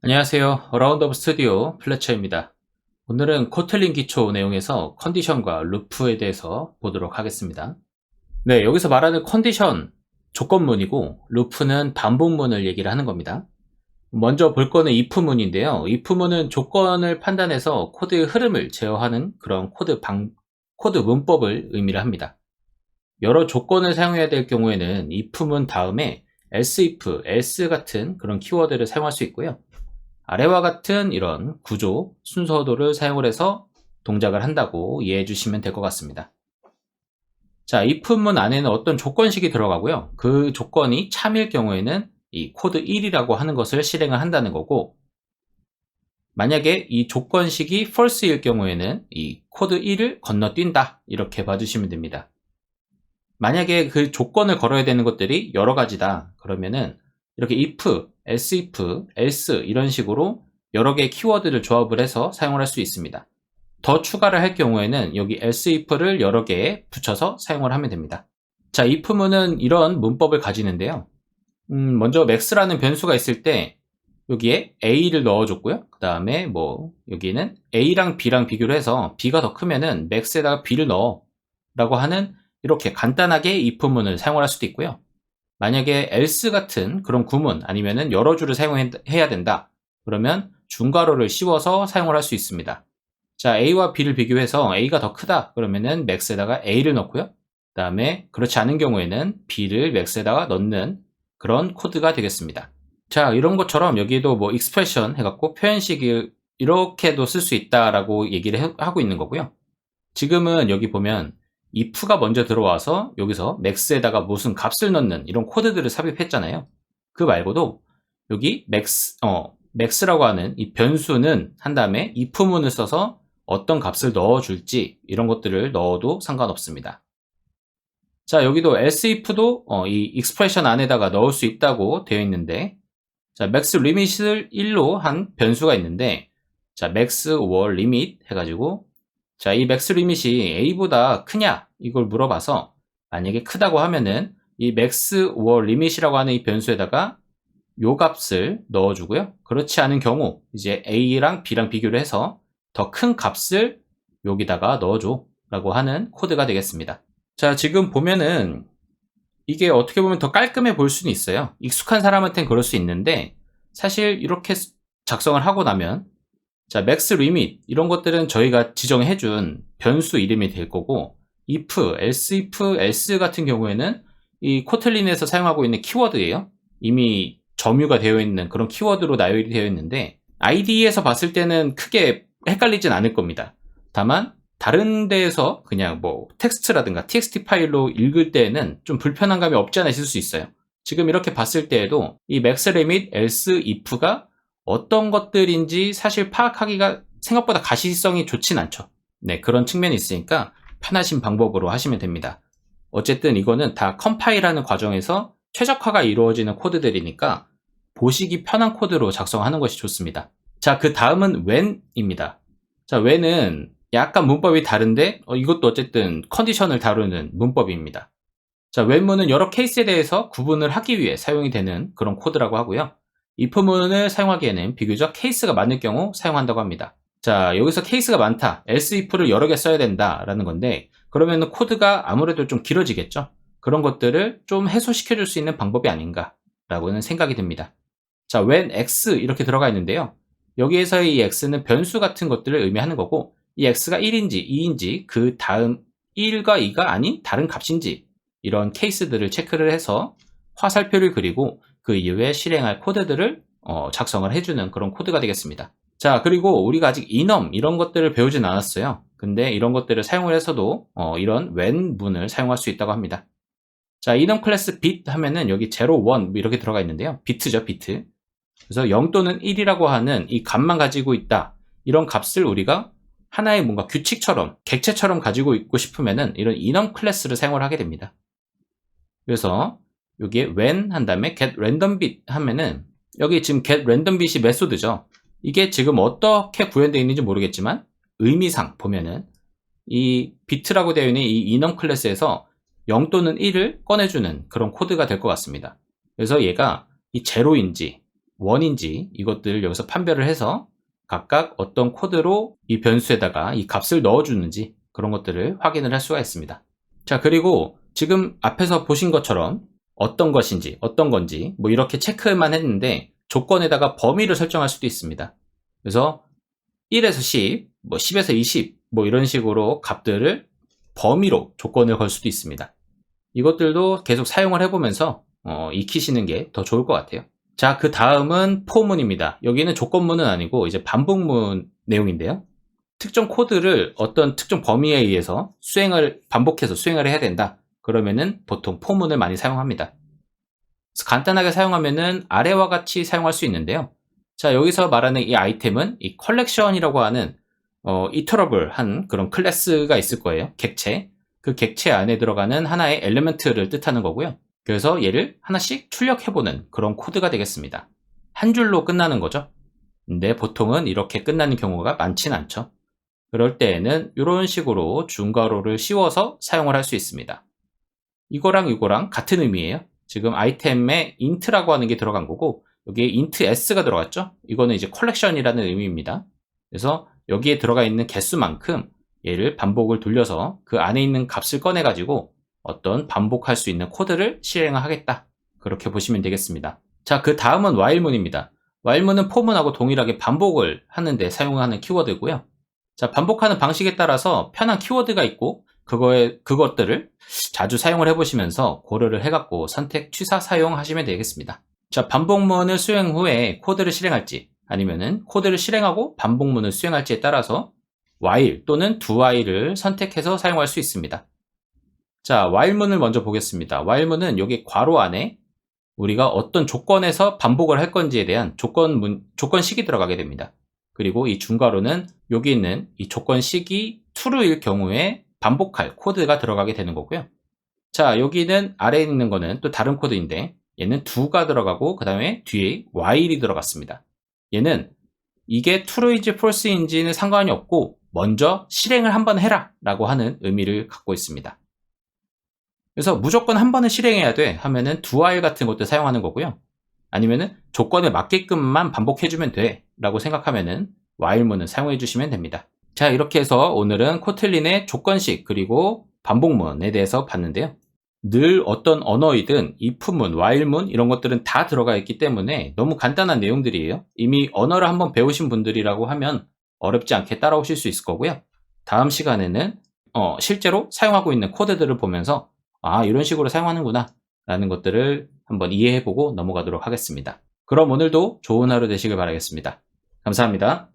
안녕하세요. 라운드업 스튜디오 플래처입니다. 오늘은 코틀린 기초 내용에서 컨디션과 루프에 대해서 보도록 하겠습니다. 네, 여기서 말하는 컨디션, 조건문이고 루프는 반복문을 얘기를 하는 겁니다. 먼저 볼 거는 if문인데요. if문은 조건을 판단해서 코드의 흐름을 제어하는 그런 코드 문법을 의미를 합니다. 여러 조건을 사용해야 될 경우에는 if문 다음에 else, else 같은 그런 키워드를 사용할 수 있고요. 아래와 같은 이런 구조, 순서도를 사용을 해서 동작을 한다고 이해해 주시면 될 것 같습니다. 자, if문 안에는 어떤 조건식이 들어가고요. 그 조건이 참일 경우에는 이 코드 1이라고 하는 것을 실행을 한다는 거고, 만약에 이 조건식이 false일 경우에는 이 코드 1을 건너뛴다 이렇게 봐주시면 됩니다. 만약에 그 조건을 걸어야 되는 것들이 여러 가지다 그러면은 이렇게 if, else 이런 식으로 여러 개의 키워드를 조합을 해서 사용을 할 수 있습니다. 더 추가를 할 경우에는 여기 else if를 여러 개에 붙여서 사용을 하면 됩니다. 자, if문은 이런 문법을 가지는데요. 먼저 max라는 변수가 있을 때 여기에 a를 넣어줬고요. 그 다음에 여기는 a랑 b랑 비교를 해서 b가 더 크면은 max에다가 b를 넣어 라고 하는 이렇게 간단하게 if문을 사용을 할 수도 있고요. 만약에 else 같은 그런 구문 아니면은 여러 줄을 사용해야 된다 그러면 중괄호를 씌워서 사용을 할 수 있습니다. 자, a와 b를 비교해서 a가 더 크다 그러면은 max에다가 a를 넣고요. 그 다음에 그렇지 않은 경우에는 b를 max에다가 넣는 그런 코드가 되겠습니다. 자, 이런 것처럼 여기에도 expression 해갖고 표현식을 이렇게도 쓸 수 있다라고 얘기를 하고 있는 거고요. 지금은 여기 보면 if가 먼저 들어와서 여기서 max에다가 무슨 값을 넣는 이런 코드들을 삽입했잖아요. 그 말고도 여기 max라고 하는 이 변수는 한 다음에 if문을 써서 어떤 값을 넣어줄지 이런 것들을 넣어도 상관없습니다. 자, 여기도 else if도 이 expression 안에다가 넣을 수 있다고 되어 있는데, 자, max limit을 1로 한 변수가 있는데, 자, max or limit 해가지고 자, 이 max limit이 a보다 크냐 이걸 물어봐서 만약에 크다고 하면은 이 max or limit이라고 하는 이 변수에다가 요 값을 넣어주고요. 그렇지 않은 경우 이제 a랑 b랑 비교를 해서 더 큰 값을 여기다가 넣어줘 라고 하는 코드가 되겠습니다. 자, 지금 보면은 이게 어떻게 보면 더 깔끔해 보일 수는 있어요. 익숙한 사람한테는 그럴 수 있는데 사실 이렇게 작성을 하고 나면 자, max limit 이런 것들은 저희가 지정해준 변수 이름이 될 거고 if, else 같은 경우에는 이 코틀린에서 사용하고 있는 키워드예요. 이미 점유가 되어 있는 그런 키워드로 나열이 되어 있는데 IDE에서 봤을 때는 크게 헷갈리진 않을 겁니다. 다만 다른 데에서 그냥 텍스트라든가 txt 파일로 읽을 때에는 좀 불편한 감이 없지 않아 있을 수 있어요. 지금 이렇게 봤을 때에도 이 max limit, else, if가 어떤 것들인지 사실 파악하기가 생각보다 가시성이 좋진 않죠. 네, 그런 측면이 있으니까 편하신 방법으로 하시면 됩니다. 어쨌든 이거는 다 컴파일하는 과정에서 최적화가 이루어지는 코드들이니까 보시기 편한 코드로 작성하는 것이 좋습니다. 자, 그 다음은 when입니다. 자, when은 약간 문법이 다른데 이것도 어쨌든 컨디션을 다루는 문법입니다. 자, when문은 여러 케이스에 대해서 구분을 하기 위해 사용이 되는 그런 코드라고 하고요. if문을 사용하기에는 비교적 케이스가 많을 경우 사용한다고 합니다. 자, 여기서 케이스가 많다, else if를 여러 개 써야 된다 라는 건데 그러면 코드가 아무래도 좀 길어지겠죠. 그런 것들을 좀 해소시켜 줄 수 있는 방법이 아닌가 라고는 생각이 듭니다. 자, when x 이렇게 들어가 있는데요. 여기에서의 이 x는 변수 같은 것들을 의미하는 거고 이 x가 1인지 2인지 그 다음 1과 2가 아닌 다른 값인지 이런 케이스들을 체크를 해서 화살표를 그리고 그 이후에 실행할 코드들을 작성을 해주는 그런 코드가 되겠습니다. 자, 그리고 우리가 아직 enum 이런 것들을 배우진 않았어요. 근데 이런 것들을 사용을 해서도 이런 when 문을 사용할 수 있다고 합니다. 자, enum 클래스 bit 하면은 여기 0, 1 이렇게 들어가 있는데요. 비트죠, 비트. 그래서 0 또는 1이라고 하는 이 값만 가지고 있다. 이런 값을 우리가 하나의 뭔가 규칙처럼, 객체처럼 가지고 있고 싶으면은 이런 enum 클래스를 사용을 하게 됩니다. 그래서 여기에 when 한 다음에 get random bit 하면은 여기 지금 get random bit이 메소드죠. 이게 지금 어떻게 구현되어 있는지 모르겠지만 의미상 보면은 이 비트라고 되어 있는 이 enum 클래스에서 0 또는 1을 꺼내주는 그런 코드가 될 것 같습니다. 그래서 얘가 이 제로인지 1인지 이것들을 여기서 판별을 해서 각각 어떤 코드로 이 변수에다가 이 값을 넣어주는지 그런 것들을 확인을 할 수가 있습니다. 자, 그리고 지금 앞에서 보신 것처럼 어떤 것인지 어떤 건지 뭐 이렇게 체크만 했는데 조건에다가 범위를 설정할 수도 있습니다. 그래서 1에서 10, 뭐 10에서 20, 뭐 이런 식으로 값들을 범위로 조건을 걸 수도 있습니다. 이것들도 계속 사용을 해보면서 익히시는 게 더 좋을 것 같아요. 자, 그 다음은 포문입니다. 여기는 조건문은 아니고 이제 반복문 내용인데요. 특정 코드를 어떤 특정 범위에 의해서 반복해서 수행을 해야 된다. 그러면은 보통 포문을 많이 사용합니다. 그래서 간단하게 사용하면은 아래와 같이 사용할 수 있는데요. 자, 여기서 말하는 이 아이템은 이 컬렉션이라고 하는 이터러블한 그런 클래스가 있을 거예요. 객체. 그 객체 안에 들어가는 하나의 엘리먼트를 뜻하는 거고요. 그래서 얘를 하나씩 출력해보는 그런 코드가 되겠습니다. 한 줄로 끝나는 거죠. 근데 보통은 이렇게 끝나는 경우가 많진 않죠. 그럴 때에는 이런 식으로 중괄호를 씌워서 사용을 할 수 있습니다. 이거랑 이거랑 같은 의미예요. 지금 아이템에 int라고 하는 게 들어간 거고 여기에 int s가 들어갔죠. 이거는 이제 컬렉션이라는 의미입니다. 그래서 여기에 들어가 있는 개수만큼 얘를 반복을 돌려서 그 안에 있는 값을 꺼내 가지고 어떤 반복할 수 있는 코드를 실행을 하겠다. 그렇게 보시면 되겠습니다. 자, 그 다음은 while문입니다. while문은 for문하고 동일하게 반복을 하는데 사용하는 키워드고요. 자, 반복하는 방식에 따라서 편한 키워드가 있고 그것들을 자주 사용을 해보시면서 고려를 해갖고 선택 취사 사용하시면 되겠습니다. 자, 반복문을 수행 후에 코드를 실행할지 아니면은 코드를 실행하고 반복문을 수행할지에 따라서 while 또는 do while을 선택해서 사용할 수 있습니다. 자, while문을 먼저 보겠습니다. while문은 여기 괄호 안에 우리가 어떤 조건에서 반복을 할 건지에 대한 조건식이 들어가게 됩니다. 그리고 이 중괄호는 여기 있는 이 조건식이 true일 경우에 반복할 코드가 들어가게 되는 거고요. 자, 여기는 아래에 있는 거는 또 다른 코드인데 얘는 do가 들어가고 그 다음에 뒤에 while이 들어갔습니다. 얘는 이게 true인지 false인지는 상관이 없고 먼저 실행을 한번 해라 라고 하는 의미를 갖고 있습니다. 그래서 무조건 한 번은 실행해야 돼 하면은 do while 같은 것도 사용하는 거고요. 아니면은 조건에 맞게끔만 반복해주면 돼 라고 생각하면은 while문을 사용해 주시면 됩니다. 자, 이렇게 해서 오늘은 코틀린의 조건식 그리고 반복문에 대해서 봤는데요. 늘 어떤 언어이든 if문, while문 이런 것들은 다 들어가 있기 때문에 너무 간단한 내용들이에요. 이미 언어를 한번 배우신 분들이라고 하면 어렵지 않게 따라오실 수 있을 거고요. 다음 시간에는 실제로 사용하고 있는 코드들을 보면서 이런 식으로 사용하는구나 라는 것들을 한번 이해해보고 넘어가도록 하겠습니다. 그럼 오늘도 좋은 하루 되시길 바라겠습니다. 감사합니다.